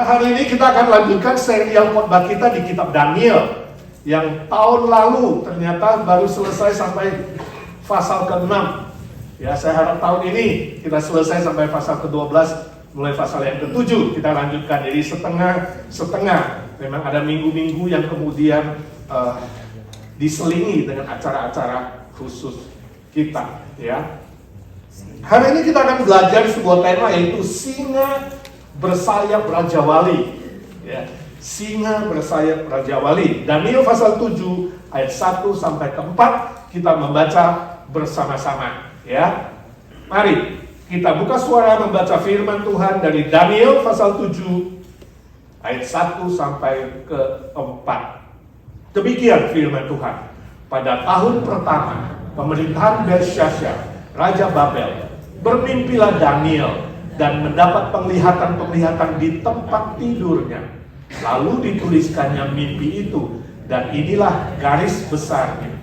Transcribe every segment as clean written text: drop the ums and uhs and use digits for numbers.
Nah, hari ini kita akan lanjutkan serial khotbah kita di kitab Daniel yang tahun lalu ternyata baru selesai sampai pasal ke-6. Ya, saya harap tahun ini kita selesai sampai pasal ke-12, mulai pasal yang ke-7 kita lanjutkan. Jadi setengah. Memang ada minggu-minggu yang kemudian diselingi dengan acara-acara khusus kita, ya. Hari ini kita akan belajar sebuah tema, yaitu singa bersayap Raja Wali, ya. Singa bersayap Raja Wali. Daniel pasal 7 ayat 1 sampai ke 4 kita membaca bersama-sama, ya. Mari kita buka suara membaca firman Tuhan dari Daniel pasal 7 ayat 1 sampai ke 4. Demikian firman Tuhan. Pada tahun pertama pemerintahan Belsyazar, Raja Babel, bermimpilah Daniel dan mendapat penglihatan-penglihatan di tempat tidurnya. Lalu dituliskannya mimpi itu, dan inilah garis besarnya.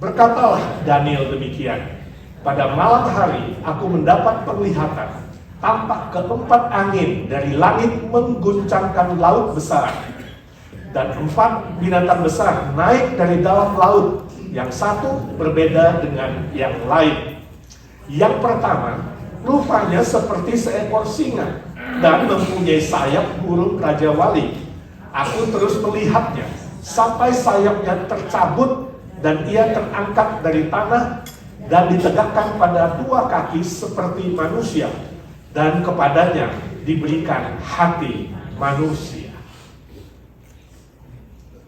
Berkatalah Daniel demikian, pada malam hari aku mendapat penglihatan, tampak keempat angin dari langit mengguncangkan laut besar, dan 4 binatang besar naik dari dalam laut, yang satu berbeda dengan yang lain. Yang pertama, rupanya seperti seekor singa dan mempunyai sayap burung Raja Wali. Aku terus melihatnya sampai sayapnya tercabut dan ia terangkat dari tanah dan ditegakkan pada 2 kaki seperti manusia, dan kepadanya diberikan hati manusia.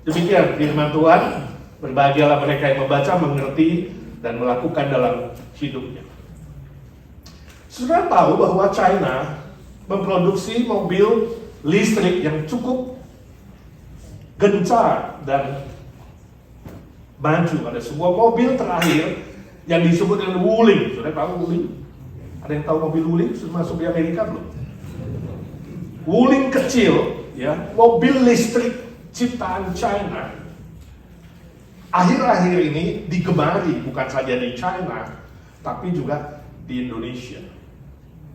Demikian firman Tuhan. Berbahagialah mereka yang membaca, mengerti, dan melakukan dalam hidupnya. Sudah tahu bahwa China memproduksi mobil listrik yang cukup gencar dan maju. Ada sebuah mobil terakhir yang disebut dengan Wuling. Sudah tahu Wuling? Ada yang tahu mobil Wuling? Sudah masuk di Amerika belum? Wuling kecil, ya, mobil listrik ciptaan China. Akhir-akhir ini digemari bukan saja di China, tapi juga di Indonesia.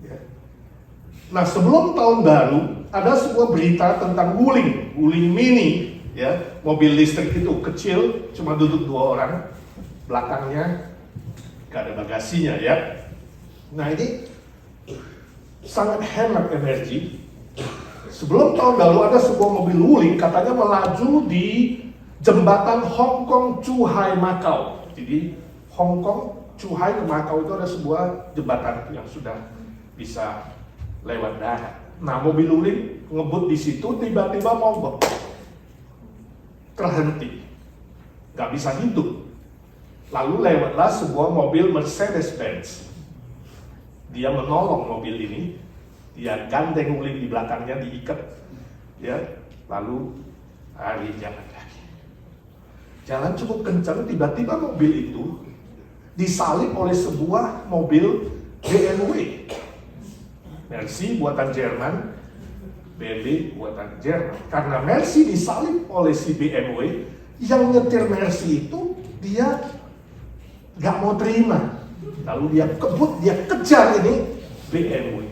Ya. Nah, sebelum tahun baru ada sebuah berita tentang Wuling Mini, ya, mobil listrik itu kecil, cuma duduk 2 orang, belakangnya gak ada bagasinya, ya. Nah, ini sangat hemat energi. Sebelum tahun lalu ada sebuah mobil Wuling katanya melaju di jembatan Hong Kong Zhuhai Macau. Jadi Hong Kong Zhuhai ke Macau itu ada sebuah jembatan yang sudah bisa lewat darat. Nah, mobil Wuling ngebut di situ, tiba-tiba mogok, terhenti, nggak bisa hidup. Lalu lewatlah sebuah mobil Mercedes-Benz. Dia menolong mobil ini, dia gandeng Wuling di belakangnya, diikat, ya, lalu hari jalan lagi. Jalan cukup kencang, tiba-tiba mobil itu disalip oleh sebuah mobil BMW. Mercy buatan Jerman, BMW buatan Jerman. Karena Mercy disalip oleh si BMW, yang nyetir Mercy itu dia gak mau terima. Lalu dia kebut, dia kejar ini BMW.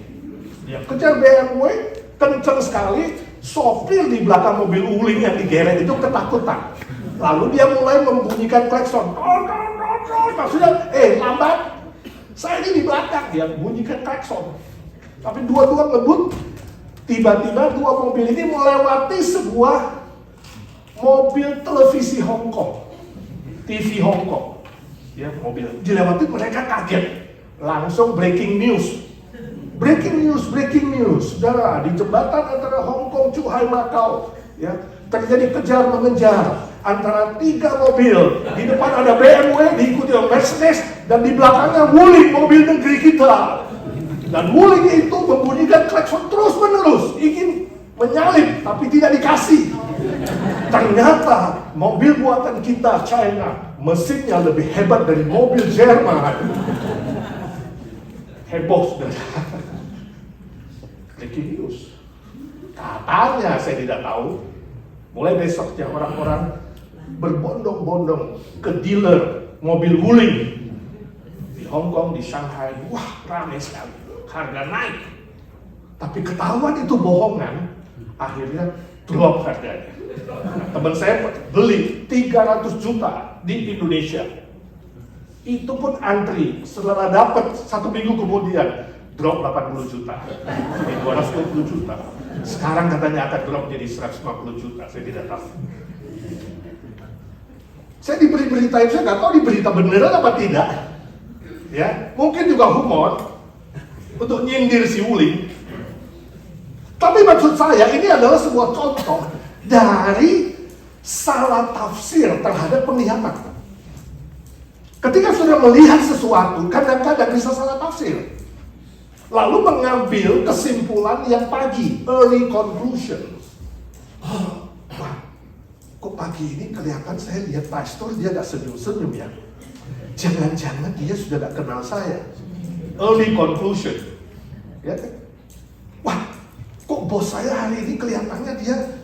Dia kejar BMW, kencang sekali, sopir di belakang mobil Wuling yang digeret itu ketakutan. Lalu dia mulai membunyikan klakson. Maksudnya, lambat. Saya ini di belakang. Dia bunyikan klakson. Tapi dua-dua ngebut. Tiba-tiba 2 mobil ini melewati sebuah mobil televisi Hong Kong. TV Hong Kong. Ya, mobil. Dilewati, mereka kaget. Langsung breaking news. Breaking news. Saudara, di jembatan antara Hong Kong, Zhuhai, Macau, ya, terjadi kejar mengejar antara 3 mobil. Di depan ada BMW, diikuti oleh Mercedes, dan di belakangnya Wuling, mobil negeri kita. Dan Wuling itu membunyikan klakson terus menerus, ingin menyalip tapi tidak dikasih. Ternyata mobil buatan kita China, mesinnya lebih hebat dari mobil Jerman. Heboh, saudara. Breaking news. Katanya, saya tidak tahu, mulai besoknya orang-orang berbondong-bondong ke dealer mobil Wuling di Hong Kong, di Shanghai. Wah, ramai sekali, harga naik. Tapi ketahuan itu bohongan, Akhirnya drop harganya. Teman saya beli 300 juta di Indonesia. Itu pun antri, setelah dapat 1 minggu kemudian drop 80 juta, jadi 220 juta. Sekarang katanya akan drop jadi 150 juta, saya tidak tahu. Saya diberi berita itu, saya nggak tahu di berita beneran apa tidak. Ya, mungkin juga humor untuk nyindir si Wuling. Tapi maksud saya ini adalah sebuah contoh dari salah tafsir terhadap penglihatan. Ketika sudah melihat sesuatu, kadang-kadang bisa salah tafsir. Lalu mengambil kesimpulan yang pagi, early conclusion. Wah, kok pagi ini kelihatan saya lihat pastor dia gak senyum-senyum ya. Jangan-jangan dia sudah gak kenal saya. Early conclusion. Ya kan? Wah, kok bos saya hari ini kelihatannya dia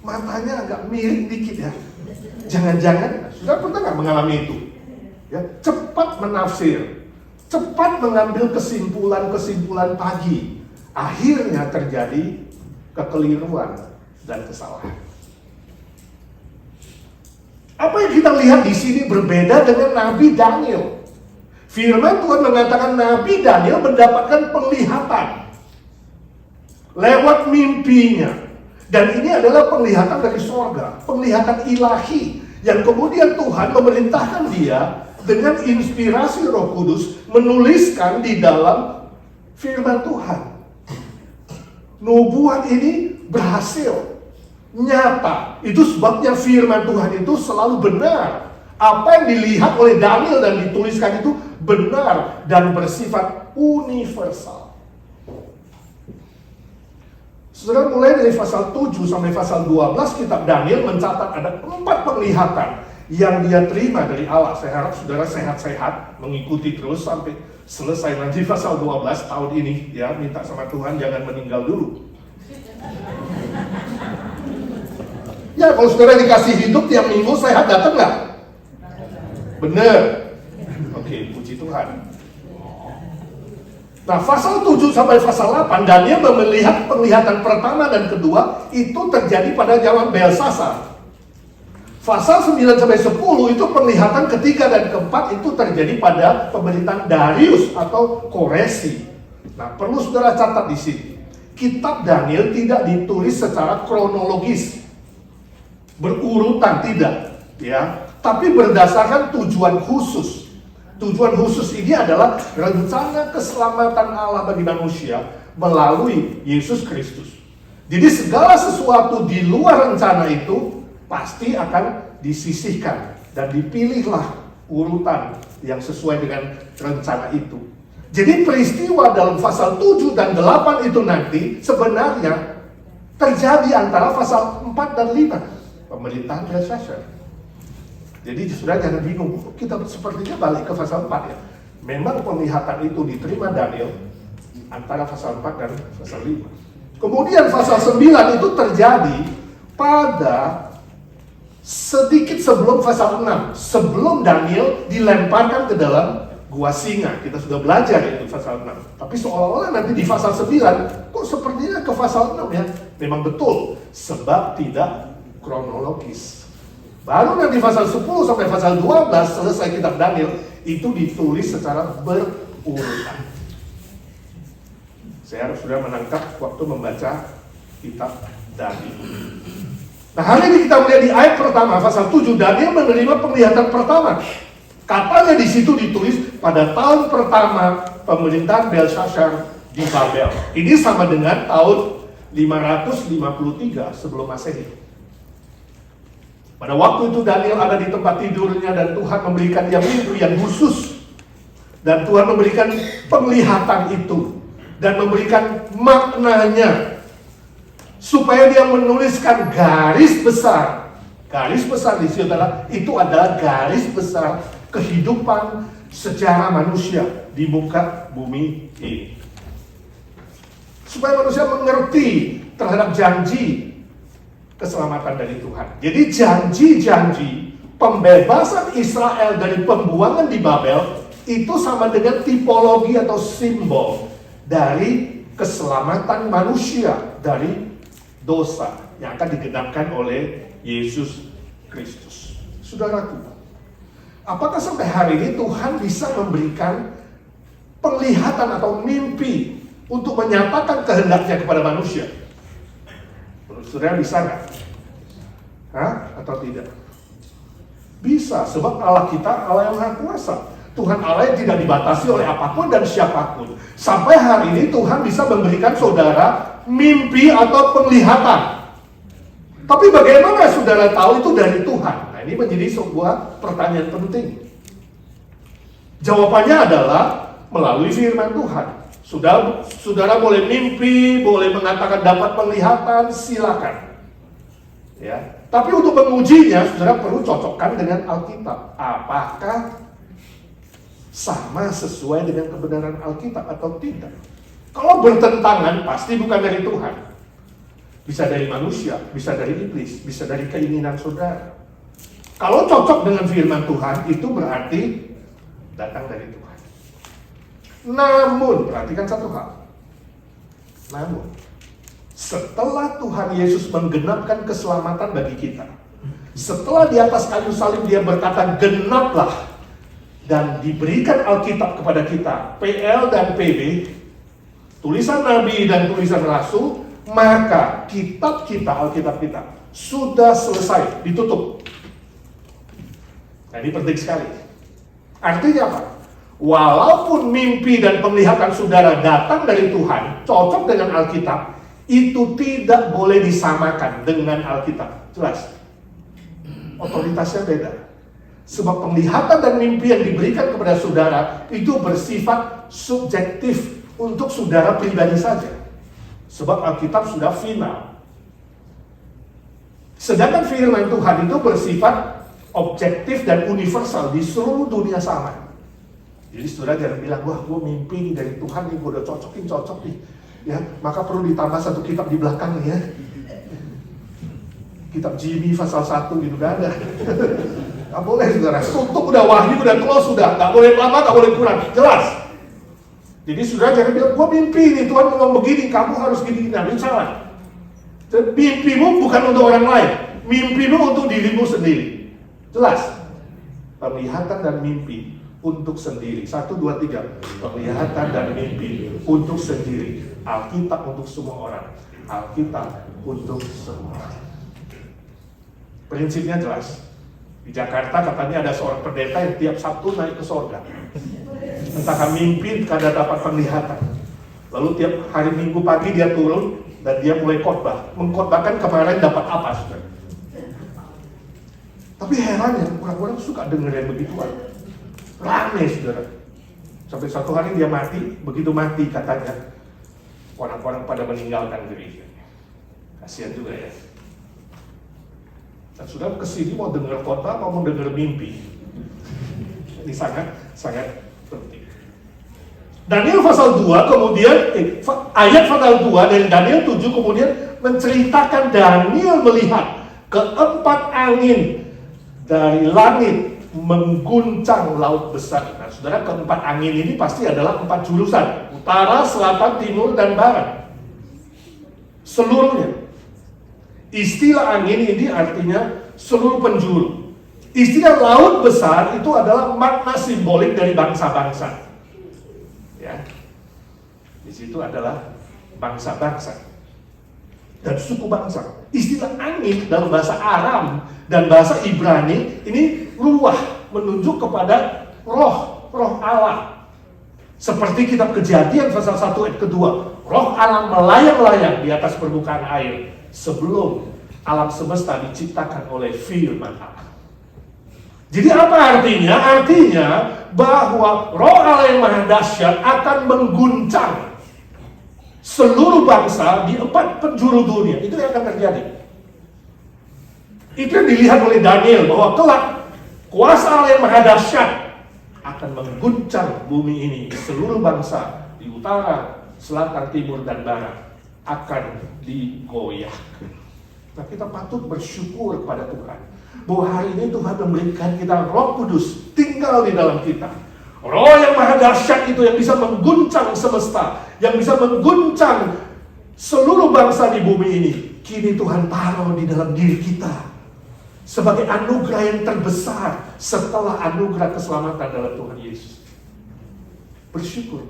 matanya agak miring dikit ya. Jangan-jangan, sudah pernah gak mengalami itu? Ya, cepat menafsir, cepat mengambil kesimpulan-kesimpulan pagi. Akhirnya terjadi kekeliruan dan kesalahan. Apa yang kita lihat di sini berbeda dengan Nabi Daniel. Firman Tuhan mengatakan Nabi Daniel mendapatkan penglihatan lewat mimpinya. Dan ini adalah penglihatan dari surga, penglihatan ilahi yang kemudian Tuhan memerintahkan dia dengan inspirasi Roh Kudus menuliskan di dalam firman Tuhan. Nubuat ini berhasil, nyata. Itu sebabnya firman Tuhan itu selalu benar. Apa yang dilihat oleh Daniel dan dituliskan itu benar dan bersifat universal. Saudara, mulai dari pasal 7 sampai pasal 12 kitab Daniel mencatat ada 4 penglihatan yang dia terima dari Allah. Saya harap saudara sehat-sehat mengikuti terus sampai selesai nanti pasal 12 tahun ini ya. Minta sama Tuhan jangan meninggal dulu. Ya, kalau saudara dikasih hidup tiap minggu sehat, datang nggak? Bener. Oke, puji Tuhan. Nah, pasal 7 sampai pasal 8 Daniel melihat penglihatan pertama dan kedua itu terjadi pada zaman Belsasar. Pasal 9 sampai 10 itu penglihatan ketiga dan keempat itu terjadi pada pemerintahan Darius atau Koresi. Nah, perlu saudara catat di sini. Kitab Daniel tidak ditulis secara kronologis, berurutan tidak, ya, tapi berdasarkan tujuan khusus. Tujuan khusus ini adalah rencana keselamatan Allah bagi manusia melalui Yesus Kristus. Jadi segala sesuatu di luar rencana itu pasti akan disisihkan dan dipilihlah urutan yang sesuai dengan rencana itu. Jadi peristiwa dalam pasal 7 dan 8 itu nanti sebenarnya terjadi antara pasal 4 dan 5 pemerintahan Belsasar. Jadi saudara jangan bingung, kita sepertinya balik ke pasal 4 ya. Memang penglihatan itu diterima Daniel antara pasal 4 dan pasal 5. Kemudian pasal 9 itu terjadi pada sedikit sebelum pasal 6, sebelum Daniel dilemparkan ke dalam gua singa. Kita sudah belajar itu pasal 6. Tapi seolah-olah nanti di pasal 9 kok sepertinya ke pasal 6 ya. Memang betul, sebab tidak kronologis. Baru nanti pasal 10 sampai pasal 12 selesai kitab Daniel itu ditulis secara berurutan. Saya harap sudah menangkap waktu membaca kitab Daniel. Nah, hari ini kita melihat di ayat pertama pasal 7 Daniel menerima penglihatan pertama. Katanya di situ ditulis pada tahun pertama pemerintahan Belsasar di Babel. Ini sama dengan tahun 553 sebelum Masehi. Pada waktu itu Daniel ada di tempat tidurnya dan Tuhan memberikan dia mimpi yang khusus. Dan Tuhan memberikan penglihatan itu. Dan memberikan maknanya. Supaya dia menuliskan garis besar. Garis besar di situ adalah garis besar kehidupan sejarah manusia di muka bumi ini. Supaya manusia mengerti terhadap janji keselamatan dari Tuhan. Jadi janji-janji pembebasan Israel dari pembuangan di Babel itu sama dengan tipologi atau simbol dari keselamatan manusia dari dosa yang akan digenapkan oleh Yesus Kristus. Saudaraku, apakah sampai hari ini Tuhan bisa memberikan penglihatan atau mimpi untuk menyatakan kehendaknya kepada manusia? Menurut saudara bisa nggak? Atau tidak? Bisa, sebab Allah kita Allah yang Maha Kuasa. Tuhan Allah yang tidak dibatasi oleh apapun dan siapapun. Sampai hari ini Tuhan bisa memberikan saudara mimpi atau penglihatan. Tapi bagaimana saudara tahu itu dari Tuhan? Nah, ini menjadi sebuah pertanyaan penting. Jawabannya adalah melalui firman Tuhan. Saudara boleh mimpi, boleh mengatakan dapat penglihatan, silakan. Ya. Tapi untuk mengujinya, saudara perlu cocokkan dengan Alkitab. Apakah sama sesuai dengan kebenaran Alkitab atau tidak? Kalau bertentangan, pasti bukan dari Tuhan. Bisa dari manusia, bisa dari iblis, bisa dari keinginan saudara. Kalau cocok dengan firman Tuhan, itu berarti datang dari Tuhan. Namun, perhatikan satu hal. Namun, setelah Tuhan Yesus menggenapkan keselamatan bagi kita, setelah di atas kayu salib dia berkata, genaplah, dan diberikan Alkitab kepada kita, PL dan PB, tulisan Nabi dan tulisan Rasul, maka kitab kita, Alkitab kita, sudah selesai, ditutup. Nah, ini penting sekali. Artinya apa? Walaupun mimpi dan penglihatan saudara datang dari Tuhan, cocok dengan Alkitab, itu tidak boleh disamakan dengan Alkitab. Jelas? Otoritasnya beda. Sebab penglihatan dan mimpi yang diberikan kepada saudara itu bersifat subjektif untuk saudara pribadi saja. Sebab Alkitab sudah final. Sedangkan firman Tuhan itu bersifat objektif dan universal, di seluruh dunia sama. Jadi saudara jangan bilang, wah gue mimpi nih dari Tuhan nih, gue udah cocok nih. Ya, maka perlu ditambah satu kitab di belakang nih ya. Kitab Jimmy pasal 1 gitu, gak ada. Gak boleh saudara, tutup udah, wahyu udah close sudah, gak boleh lama, gak boleh kurang, jelas. Jadi saudara jangan bilang, gua mimpi nih Tuhan ngomong begini, kamu harus gini, nah itu salah. Mimpimu bukan untuk orang lain, mimpimu untuk dirimu sendiri. Jelas. Penglihatan dan mimpi untuk sendiri. 1, 2, 3. Penglihatan dan mimpi untuk sendiri. Alkitab untuk semua orang. Alkitab untuk semua orang. Prinsipnya jelas. Di Jakarta katanya ada seorang pendeta yang tiap Sabtu naik ke sorga. Entah mimpi, kadang dapat penglihatan. Lalu tiap hari Minggu pagi dia turun dan dia mulai khotbah. Mengkhotbahkan kemarin dapat apa, saudara. Tapi herannya, orang-orang suka dengar yang begituan. Rame, saudara. Sampai satu hari dia mati, begitu mati katanya, orang-orang pada meninggalkan gereja. Kasihan juga ya. Dan sudah kesini mau dengar khotbah, mau dengar mimpi. Ini sangat penting. Daniel pasal 2 kemudian, ayat pasal 2 dari Daniel 7 kemudian menceritakan Daniel melihat keempat angin dari langit mengguncang laut besar. Nah saudara, keempat angin ini pasti adalah 4 jurusan. Utara, selatan, timur, dan barat. Seluruhnya. Istilah angin ini artinya seluruh penjuru. Istilah laut besar itu adalah makna simbolik dari bangsa-bangsa. Ya. Di situ adalah bangsa-bangsa dan suku bangsa. Istilah angin dalam bahasa Aram dan bahasa Ibrani ini ruah, menunjuk kepada roh Allah. Seperti kitab Kejadian pasal 1 ayat kedua, roh Allah melayang-layang di atas permukaan air sebelum alam semesta diciptakan oleh firman Allah. Jadi apa artinya? Artinya bahwa roh Allah yang maha dahsyat akan mengguncang seluruh bangsa di 4 penjuru dunia. Itu yang akan terjadi. Itu yang dilihat oleh Daniel, bahwa kelak kuasa Allah yang maha dahsyat akan mengguncang bumi ini. Seluruh bangsa di utara, selatan, timur, dan barat akan digoyahkan. Nah, kita patut bersyukur kepada Tuhan bahwa hari ini Tuhan memberikan kita Roh Kudus tinggal di dalam kita. Roh yang maha dahsyat itu yang bisa mengguncang semesta, yang bisa mengguncang seluruh bangsa di bumi ini. kini Tuhan taruh di dalam diri kita sebagai anugerah yang terbesar setelah anugerah keselamatan dalam Tuhan Yesus. Bersyukur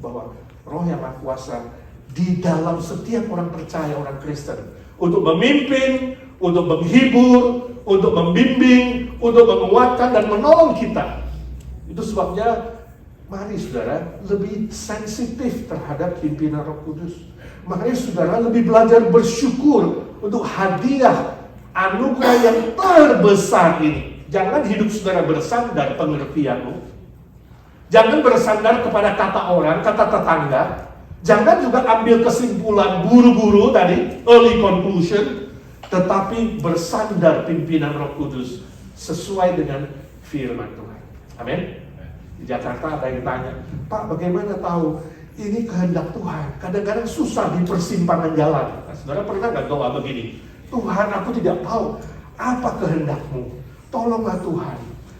bahwa Roh yang Maha Kuasa di dalam setiap orang percaya, orang Kristen, untuk memimpin, untuk menghibur, untuk membimbing, untuk menguatkan dan menolong kita. Itu sebabnya mari saudara lebih sensitif terhadap pimpinan Roh Kudus. Mari saudara lebih belajar bersyukur untuk hadiah anugerah yang terbesar ini. Jangan hidup saudara bersandar pengertianmu. Jangan bersandar kepada kata orang, kata tetangga. Jangan juga ambil kesimpulan buru-buru tadi, early conclusion. Tetapi bersandar pimpinan Roh Kudus sesuai dengan firman Tuhan. Amin. Di Jakarta ada yang tanya, Pak, bagaimana tahu ini kehendak Tuhan? Kadang-kadang susah di persimpangan jalan. Nah, saudara pernah nggak doa begini? Tuhan, aku tidak tahu apa kehendak-Mu. Tolonglah Tuhan.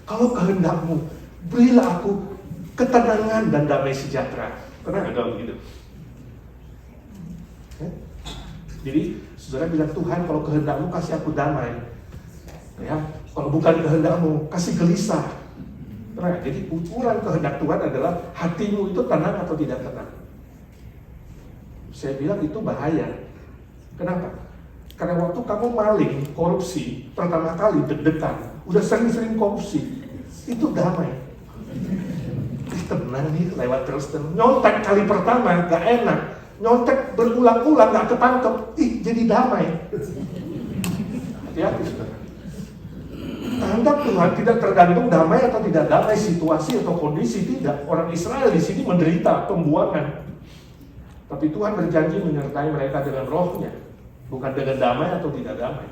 Kalau kehendak-Mu, berilah aku ketenangan dan damai sejahtera. Pernah nggak doa begitu? Jadi saudara bilang, Tuhan, kalau kehendak-Mu kasih aku damai. Ya, kalau bukan kehendak-Mu kasih gelisah. Nah, jadi ukuran kehendak Tuhan adalah hatimu itu tenang atau tidak tenang. Saya bilang itu bahaya. Kenapa? Karena waktu kamu maling, korupsi, pertama kali deg-degan, udah sering-sering korupsi, itu damai. Tenang nih, lewat terus. Nyontek kali pertama gak enak, nyontek berulang-ulang gak ketangkep, jadi damai. Hati-hati saudara. Kehendak Tuhan tidak tergantung damai atau tidak damai, situasi atau kondisi, tidak. Orang Israel di sini menderita pembuangan, tapi Tuhan berjanji menyertai mereka dengan rohnya, bukan dengan damai atau tidak damai.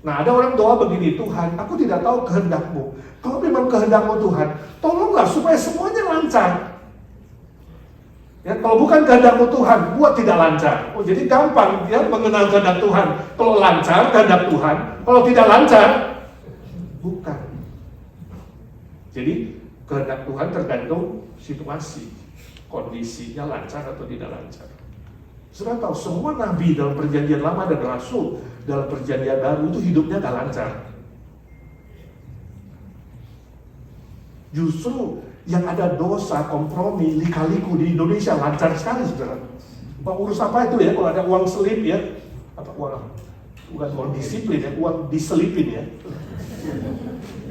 Nah, ada orang doa begini, Tuhan, aku tidak tahu kehendak-Mu. Kalau memang kehendak-Mu Tuhan, tolonglah supaya semuanya lancar. Ya, kalau bukan kehendak-Mu Tuhan, buat tidak lancar. Oh, jadi gampang ya mengenal kehendak Tuhan. Kalau lancar kehendak Tuhan, kalau tidak lancar bukan. Jadi kehendak Tuhan tergantung situasi, kondisinya lancar atau tidak lancar. Saudara tahu semua nabi dalam perjanjian lama dan rasul dalam perjanjian baru itu hidupnya gak lancar. Justru yang ada dosa, kompromi, lika-liku di Indonesia lancar sekali, saudara. Urus apa itu ya? Kalau ada uang selip ya, apa uang? Bukan uang disiplin ya, uang diselipin ya.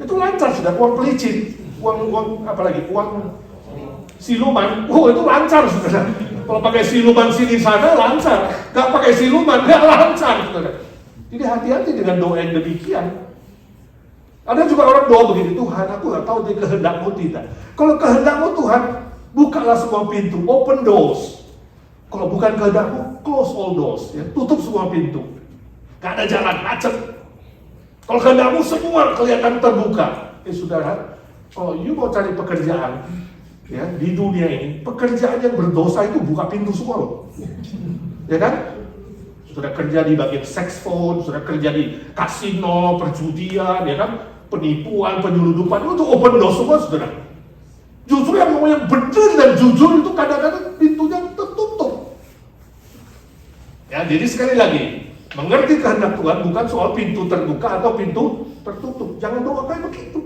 Itu lancar, sudah uang pelicin, uang apalagi uang siluman, itu lancar, saudara. Kalau pakai siluman sini sana lancar, nggak pakai siluman nggak lancar, saudara. Jadi hati-hati dengan doa yang demikian. Ada juga orang doa begini, Tuhan, aku nggak tahu dia kehendak-Mu tidak. Kalau kehendak-Mu Tuhan, bukalah semua pintu, open doors. Kalau bukan kehendak-Mu, close all doors, ya, tutup semua pintu. Gak ada jalan, macet. Kalau kehendak-Mu semua kelihatan terbuka. Saudara, kalau you mau cari pekerjaan ya di dunia ini, pekerjaan yang berdosa itu buka pintu semua loh. Ya kan? Sudah kerja di bagian sex phone, sudah kerja di kasino, perjudian, ya kan? Penipuan, penyeludupan, itu open door semua, saudara. Justru yang benar dan jujur itu kadang-kadang pintunya tertutup. Ya, jadi sekali lagi, mengerti kehendak Tuhan bukan soal pintu terbuka atau pintu tertutup. Jangan doa kayak begitu.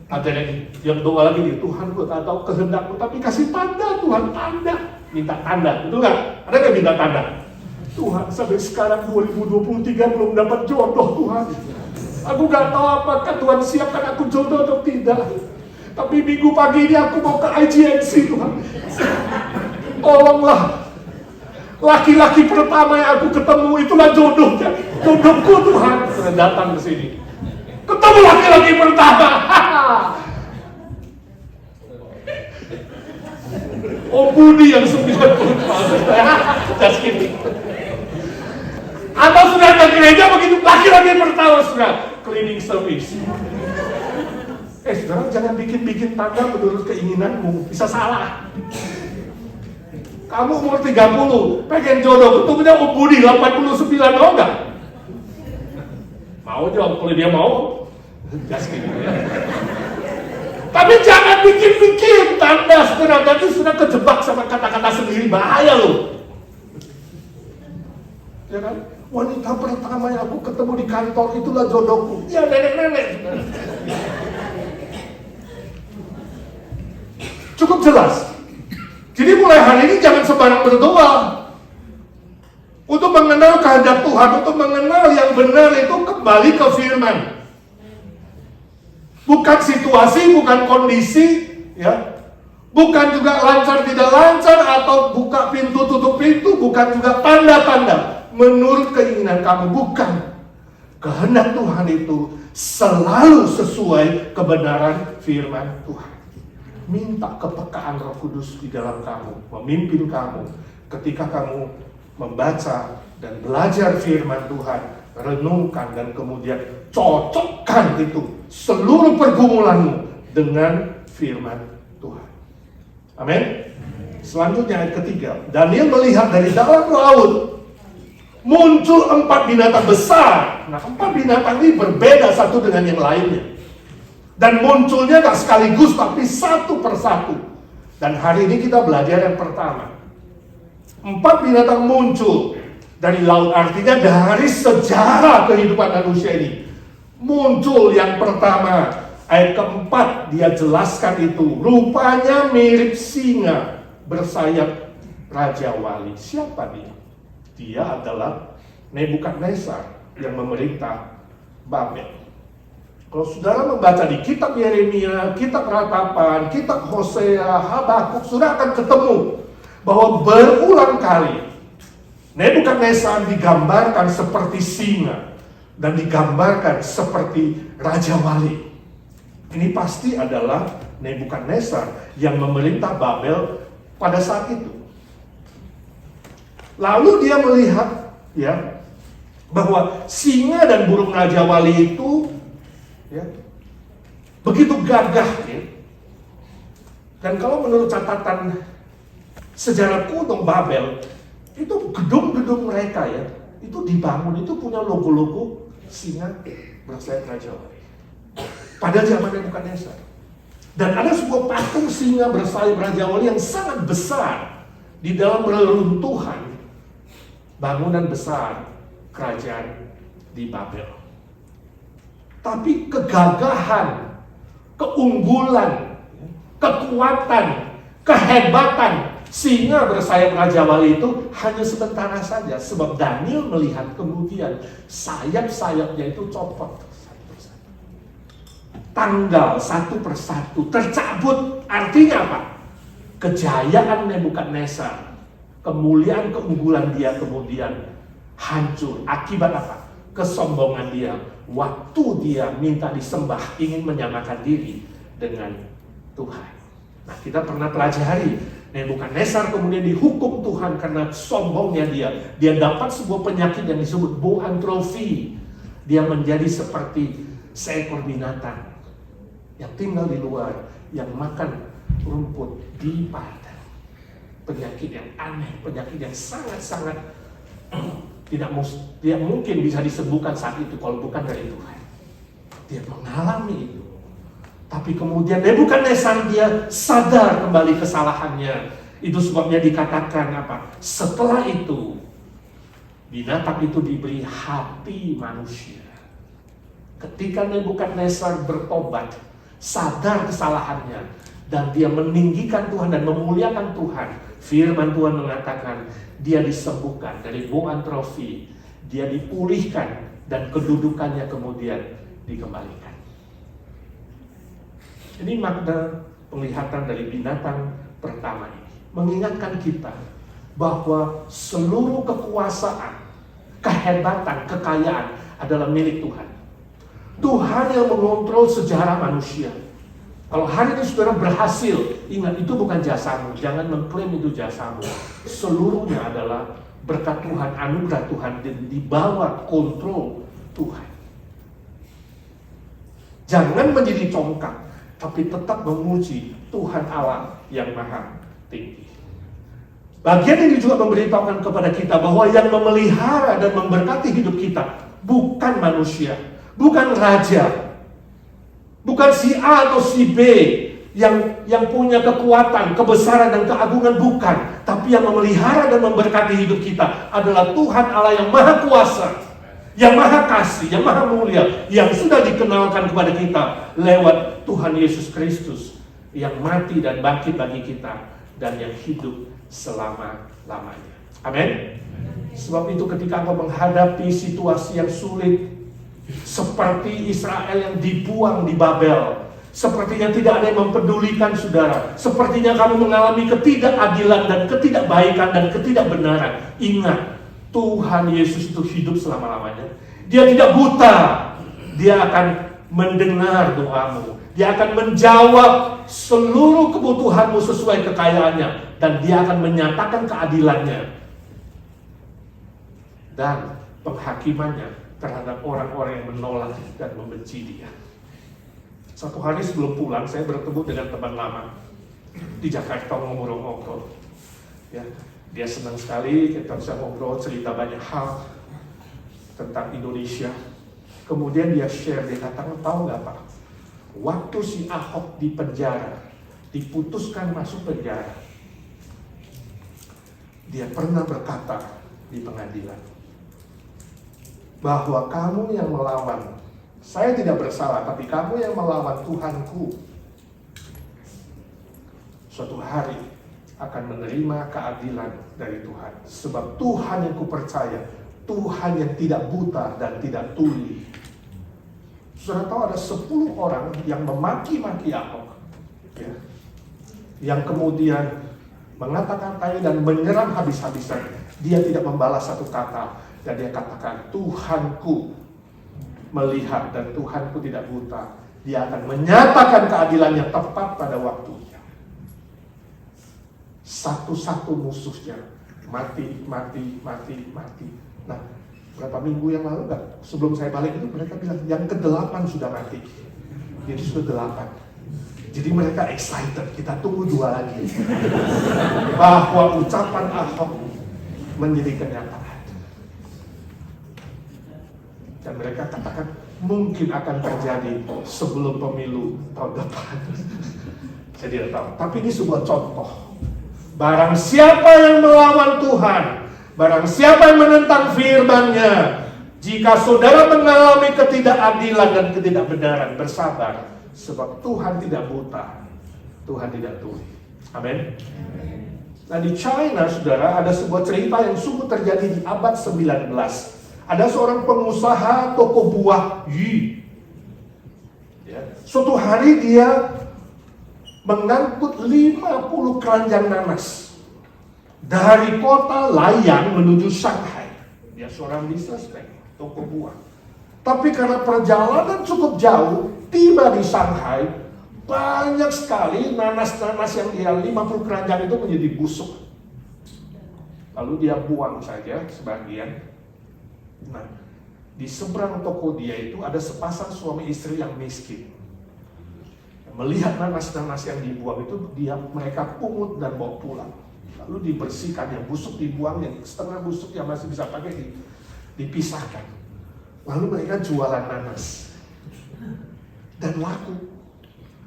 Ada yang doa lagi, Tuhan gue tak tahu kehendak-Mu, tapi kasih tanda Tuhan, tanda. Minta tanda, betul nggak? Ada nggak minta tanda? Tuhan, sampai sekarang 2023 belum dapat jodoh Tuhan. Aku nggak tahu apakah Tuhan siapkan aku jodoh atau tidak. Tapi minggu pagi ini aku mau ke IGNC Tuhan. Tolonglah. Laki-laki pertama yang aku ketemu itulah jodohnya. Jodohku Tuhan. Sudah datang ke sini. Ketemu laki-laki pertama. Budi yang 90 just kidding. Atau sudah ke gereja begitu laki-laki pertama sudah cleaning service. Saudara jangan bikin tanda menurut keinginanmu, bisa salah. Kamu umur 30, pengen jodoh, ketemunya Budi 89, mau nggak? Mau dong, kalau dia mau, just kidding ya. Tapi jangan bikin-bikin tanda, saudara, nanti sudah kejebak sama kata-kata sendiri, bahaya loh. Ya kan? Wanita pertama yang aku ketemu di kantor itulah jodohku. Ya nenek-nenek. Cukup jelas. Jadi mulai hari ini jangan sembarang berdoa. Untuk mengenal kehendak Tuhan, untuk mengenal yang benar itu kembali ke firman. Bukan situasi, bukan kondisi, ya. Bukan juga lancar tidak lancar atau buka pintu tutup pintu, bukan juga tanda-tanda menurut keinginan kamu, bukan. Kehendak Tuhan itu selalu sesuai kebenaran firman Tuhan. Minta kepekaan Roh Kudus di dalam kamu, memimpin kamu ketika kamu membaca dan belajar firman Tuhan, renungkan dan kemudian cocokkan itu seluruh pergumulanmu dengan firman Tuhan. Amin. Selanjutnya ayat ketiga, Daniel melihat dari dalam laut muncul 4 binatang besar. Nah, 4 binatang ini berbeda satu dengan yang lainnya. Dan munculnya gak sekaligus tapi satu persatu. Dan hari ini kita belajar yang pertama. 4 binatang muncul dari laut, artinya dari sejarah kehidupan manusia ini. Muncul yang pertama, ayat keempat dia jelaskan itu. Rupanya mirip singa bersayap Raja Wali. Siapa dia? Dia adalah Nebukadnezar yang memerintah Babel. Kalau saudara membaca di kitab Yeremia, kitab Ratapan, kitab Hosea, Habakuk, saudara akan ketemu bahwa berulang kali Nebukadnezar digambarkan seperti singa dan digambarkan seperti Raja Wali. Ini pasti adalah Nebukadnezar yang memerintah Babel pada saat itu. Lalu dia melihat ya bahwa singa dan burung Raja Wali itu ya, begitu gagah ya. Dan kalau menurut catatan sejarah kuno Babel, itu gedung-gedung mereka ya, itu dibangun, itu punya logo-logo singa bersayap Raja Wali. Pada zaman Nebukadnezar. Dan ada sebuah patung singa bersayap Raja Wali yang sangat besar di dalam reruntuhan bangunan besar kerajaan di Babel. Tapi kegagahan, keunggulan, kekuatan, kehebatan singa bersayap Raja Wali itu hanya sementara saja. Sebab Daniel melihat kemudian sayap-sayapnya itu copot. Tanggal satu persatu tercabut. Artinya apa? Kejayaan Nebukadnezar, kemuliaan keunggulan dia kemudian hancur. Akibat apa? Kesombongan dia. Waktu dia minta disembah, ingin menyamakan diri dengan Tuhan. Nah, kita pernah pelajari Nebukadnezar kemudian dihukum Tuhan karena sombongnya dia. Dia dapat sebuah penyakit yang disebut boantrofi. Dia menjadi seperti seekor binatang yang tinggal di luar, yang makan rumput di padang. Penyakit yang aneh, penyakit yang sangat-sangat tidak mungkin bisa disembuhkan saat itu kalau bukan dari Tuhan. Dia mengalami itu. Tapi kemudian Nebukadnezar dia sadar kembali kesalahannya. Itu sebabnya dikatakan apa? Setelah itu binatang itu diberi hati manusia. Ketika Nebukadnezar bertobat, sadar kesalahannya, dan dia meninggikan Tuhan dan memuliakan Tuhan, firman Tuhan mengatakan dia disembuhkan dari boantrofi, dia dipulihkan dan kedudukannya kemudian dikembalikan. Ini makna penglihatan dari binatang pertama ini, mengingatkan kita bahwa seluruh kekuasaan, kehebatan, kekayaan adalah milik Tuhan. Tuhan yang mengontrol sejarah manusia. Kalau hari ini saudara berhasil, ingat itu bukan jasamu. Jangan mengklaim itu jasamu. Seluruhnya adalah berkat Tuhan, anugerah Tuhan, dan di bawah kontrol Tuhan. Jangan menjadi congkak, tapi tetap memuji Tuhan Allah yang maha tinggi. Bagian ini juga memberitahukan kepada kita bahwa yang memelihara dan memberkati hidup kita bukan manusia, bukan raja, bukan si A atau si B yang punya kekuatan, kebesaran dan keagungan bukan, tapi yang memelihara dan memberkati hidup kita adalah Tuhan Allah yang Maha Kuasa, yang Maha Kasih, yang Maha Mulia, yang sudah dikenalkan kepada kita lewat Tuhan Yesus Kristus yang mati dan bangkit bagi kita dan yang hidup selama-lamanya. Amin. Sebab itu ketika engkau menghadapi situasi yang sulit, seperti Israel yang dibuang di Babel, sepertinya tidak ada yang mempedulikan saudara, sepertinya kamu mengalami ketidakadilan dan ketidakbaikan dan ketidakbenaran, ingat, Tuhan Yesus itu hidup selama-lamanya. Dia tidak buta. Dia akan mendengar doamu. Dia akan menjawab seluruh kebutuhanmu sesuai kekayaannya. Dan dia akan menyatakan keadilannya dan penghakimannya terhadap orang-orang yang menolak dan membenci dia. Satu hari sebelum pulang, saya bertemu dengan teman lama di Jakarta, ngobrol-ngobrol. Ya, dia senang sekali, kita bisa ngobrol, cerita banyak hal tentang Indonesia. Kemudian dia share, dia katakan, tahu nggak Pak, waktu si Ahok di penjara, diputuskan masuk penjara, dia pernah berkata di pengadilan, bahwa kamu yang melawan, saya tidak bersalah, tapi kamu yang melawan Tuhanku, suatu hari akan menerima keadilan dari Tuhan. Sebab Tuhan yang kupercaya, Tuhan yang tidak buta dan tidak tuli. Saudara tahu ada 10 orang yang memaki-maki Ahok, ya, yang kemudian mengata-katai dan menyerang habis-habisan. Dia tidak membalas satu kata, dan dia katakan, Tuhanku melihat dan Tuhanku tidak buta. Dia akan menyatakan keadilannya tepat pada waktunya. Satu-satu musuhnya mati. Nah, berapa minggu yang lalu enggak? Sebelum saya balik itu mereka bilang yang ke-8 sudah mati. Jadi sudah 8. Jadi mereka excited. Kita tunggu 2 lagi. Bahwa ucapan Ahok menjadi kenyataan. Dan mereka katakan mungkin akan terjadi sebelum pemilu tahun depan. Saya tidak tahu. Tapi ini sebuah contoh. Barang siapa yang melawan Tuhan, barang siapa yang menentang firman-Nya, jika saudara mengalami ketidakadilan dan ketidakbenaran, bersabar. Sebab Tuhan tidak buta, Tuhan tidak tuli. Amin. Nah di China, saudara, ada sebuah cerita yang sungguh terjadi di abad 19. Ada seorang pengusaha toko buah Yi. Ya. Suatu hari dia mengangkut 50 keranjang nanas dari kota Layang menuju Shanghai. Dia seorang businessman, toko buah. Tapi karena perjalanan cukup jauh, tiba di Shanghai, banyak sekali nanas-nanas yang dia 50 keranjang itu menjadi busuk. Lalu dia buang saja sebagian. Nah, di seberang toko dia itu ada sepasang suami istri yang miskin. Melihat nanas-nanas yang dibuang itu, mereka pungut dan bawa pulang. Lalu dibersihkan, yang busuk dibuang, yang setengah busuk yang masih bisa pakai dipisahkan. Lalu mereka jualan nanas dan laku.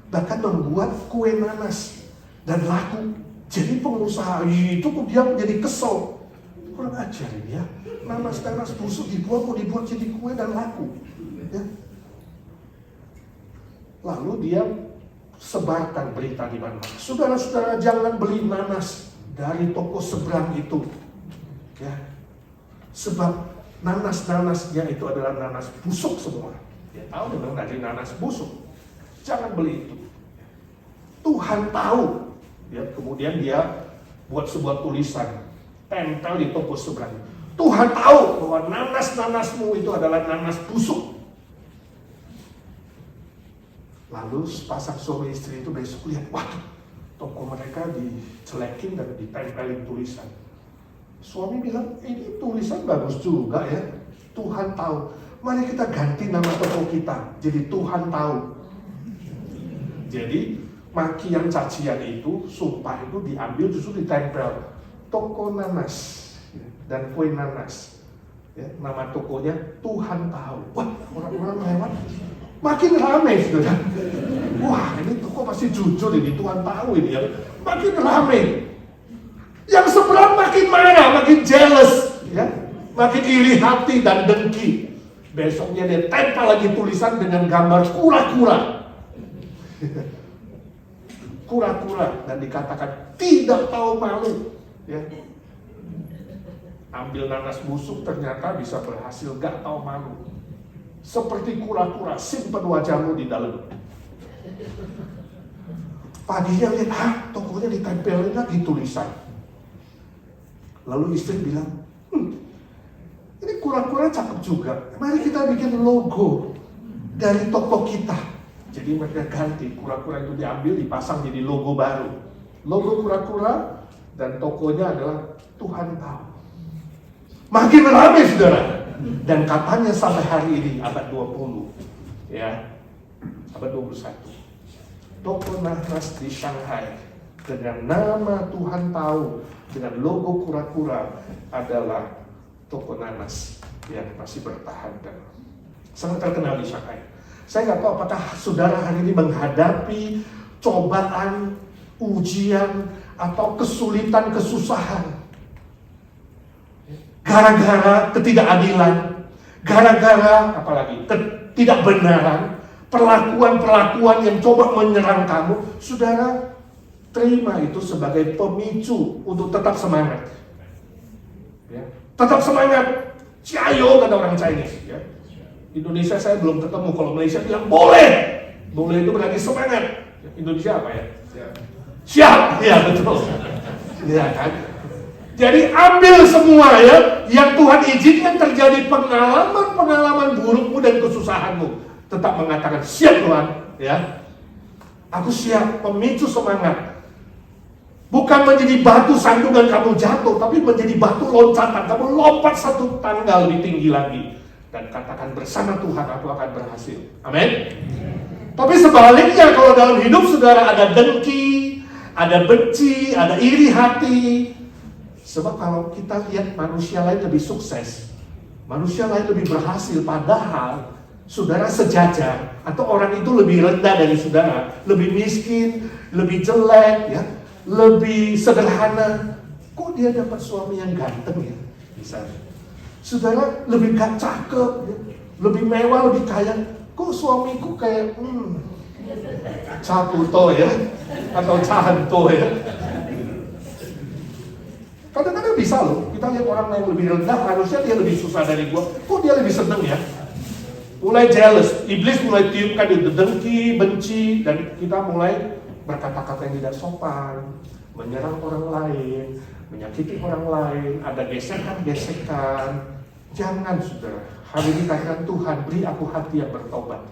Bahkan membuat kue nanas dan laku. Jadi pengusaha itu dia menjadi kesel. Kurang ajar ini ya. Nanas-nanas busuk dibuang, kok dibuat jadi kue dan laku. Ya. Lalu dia sebarkan berita di mana. Saudara-saudara, jangan beli nanas dari toko seberang itu. Ya. Sebab nanas-nanasnya itu adalah nanas busuk semua. Dia tahu memang dari nanas busuk. Jangan beli itu. Tuhan tahu. Ya, kemudian dia buat sebuah tulisan, tempel di toko seberang. Tuhan tahu bahwa nanas-nanasmu itu adalah nanas busuk. Lalu sepasang suami istri itu besok lihat, waduh, toko mereka dijelekin dan ditempelin tulisan. Suami bilang, ini tulisan bagus juga ya. Tuhan tahu. Mari kita ganti nama toko kita. Jadi Tuhan tahu. Jadi makian cacian itu, sumpah itu diambil justru ditempel. Toko nanas dan kue nanas. Ya, nama tokonya Tuhan tahu. Wah, orang-orang lewat. Makin ramai, saudara. Wah, ini toko pasti jujur ini, Tuhan tahu ini ya. Makin ramai. Yang seberang makin marah, makin jealous, ya, makin iri hati dan dengki. Besoknya dia tempel lagi tulisan dengan gambar kura-kura. Kura-kura, dan dikatakan tidak tahu malu, ya. Ambil nanas busuk ternyata bisa berhasil, gak tahu malu. Seperti kura-kura, simpen wajahmu di dalam. Paginya lihat, tokonya ditempelin lagi tulisan. Lalu istri bilang, ini kura-kura cakep juga. Mari kita bikin logo dari toko kita. Jadi mereka ganti, kura-kura itu diambil, dipasang jadi logo baru. Logo kura-kura dan tokonya adalah Tuhan tahu. Makin ramai, saudara. Dan katanya sampai hari ini, abad 20, ya, abad 21. Toko nanas di Shanghai dengan nama Tuhan tahu, dengan logo kura-kura adalah toko nanas yang masih bertahan dan sangat terkenal di Shanghai. Saya nggak tahu apakah saudara hari ini menghadapi cobaan, ujian, atau kesulitan, kesusahan. Gara-gara ketidakadilan, gara-gara apalagi ketidakbenaran, perlakuan-perlakuan yang coba menyerang kamu, saudara terima itu sebagai pemicu untuk tetap semangat. Ya. Tetap semangat, ciayo kata orang Chinese. Ya. Indonesia saya belum ketemu, kalau Malaysia bilang boleh, boleh itu berarti semangat. Indonesia apa ya? Siap, ya betul. Ya kan? Jadi ambil semua ya, yang Tuhan izinkan terjadi pengalaman burukmu dan kesusahanmu. Tetap mengatakan, siap Tuhan, ya. Aku siap, pemicu semangat. Bukan menjadi batu sandungan kamu jatuh, tapi menjadi batu loncatan. Kamu lompat satu tangga lebih tinggi lagi. Dan katakan bersama Tuhan aku akan berhasil. Amin. Tapi sebaliknya kalau dalam hidup saudara ada dengki, ada benci, ada iri hati. Sebab kalau kita lihat manusia lain lebih sukses, manusia lain lebih berhasil, padahal saudara sejajar atau orang itu lebih rendah dari saudara, lebih miskin, lebih jelek, ya, lebih sederhana. Kok dia dapat suami yang ganteng ya? Misalnya, saudara lebih gak cakep, ya, lebih mewah, lebih kaya. Kok suamiku kayak caputo ya, atau canto ya? Kadang-kadang bisa loh, kita lihat orang yang lebih rendah, harusnya dia lebih susah dari gua. Kok dia lebih seneng ya? Mulai jealous, iblis mulai tiupkan dia dengki, benci, dan kita mulai berkata-kata yang tidak sopan, menyerang orang lain, menyakiti orang lain, ada gesekan-gesekan. Jangan saudara, hari ini katakan Tuhan, beri aku hati yang bertobat.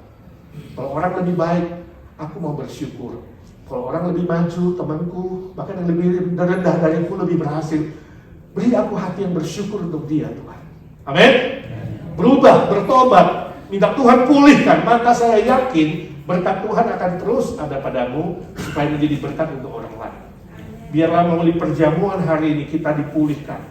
Kalau orang lebih baik, aku mau bersyukur. Kalau orang lebih maju, temanku, bahkan yang lebih rendah dariku lebih berhasil, beri aku hati yang bersyukur untuk dia, Tuhan. Amin. Berubah, bertobat, minta Tuhan pulihkan. Maka saya yakin berkat Tuhan akan terus ada padamu supaya menjadi berkat untuk orang lain. Biarlah melalui perjamuan hari ini kita dipulihkan,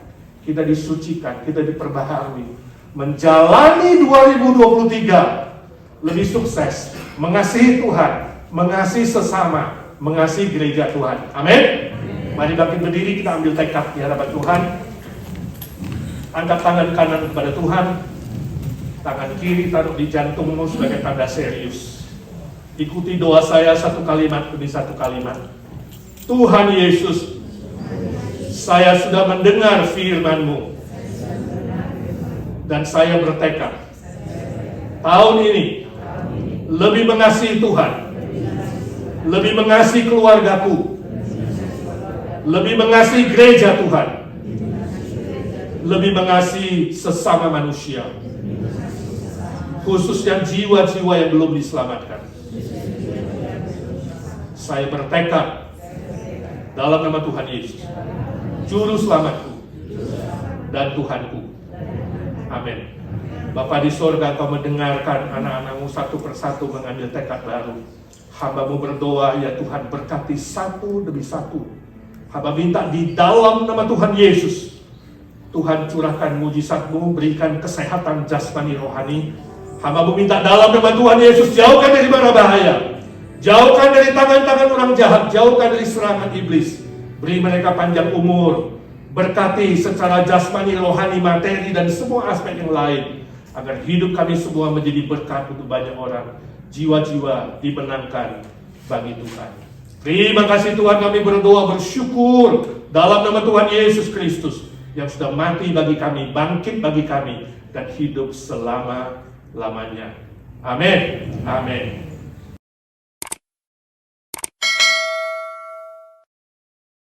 kita disucikan, kita diperbaharui, menjalani 2023 lebih sukses, mengasihi Tuhan, mengasihi sesama, mengasihi gereja Tuhan. Amin. Mari bangkit berdiri, kita ambil tekad di hadapan Tuhan. Angkat tangan kanan kepada Tuhan, tangan kiri taruh di jantungmu sebagai tanda serius. Ikuti doa saya satu kalimat demi satu kalimat. Tuhan Yesus, saya sudah mendengar firman-Mu dan saya bertekad tahun ini lebih mengasihi Tuhan, lebih mengasihi keluargaku, lebih mengasihi gereja Tuhan, lebih mengasihi sesama manusia, khususnya jiwa-jiwa yang belum diselamatkan. Saya bertekad dalam nama Tuhan Yesus, Juru Selamatku dan Tuhanku. Amin. Bapa di sorga, Engkau mendengarkan anak-anak-Mu satu persatu mengambil tekad baru. Hamba-Mu berdoa, ya Tuhan, berkati satu demi satu. Hamba minta di dalam nama Tuhan Yesus, Tuhan curahkan mujizat-Mu, berikan kesehatan jasmani rohani, Hamba meminta dalam nama Tuhan Yesus, jauhkan dari mara bahaya, jauhkan dari tangan-tangan orang jahat, jauhkan dari serangan iblis. Beri mereka panjang umur, berkati secara jasmani, rohani, materi, dan semua aspek yang lain, agar hidup kami semua menjadi berkat untuk banyak orang. Jiwa-jiwa dimenangkan bagi Tuhan. Terima kasih Tuhan, kami berdoa bersyukur dalam nama Tuhan Yesus Kristus yang sudah mati bagi kami, bangkit bagi kami, dan hidup selama-lamanya. Amin. Amin.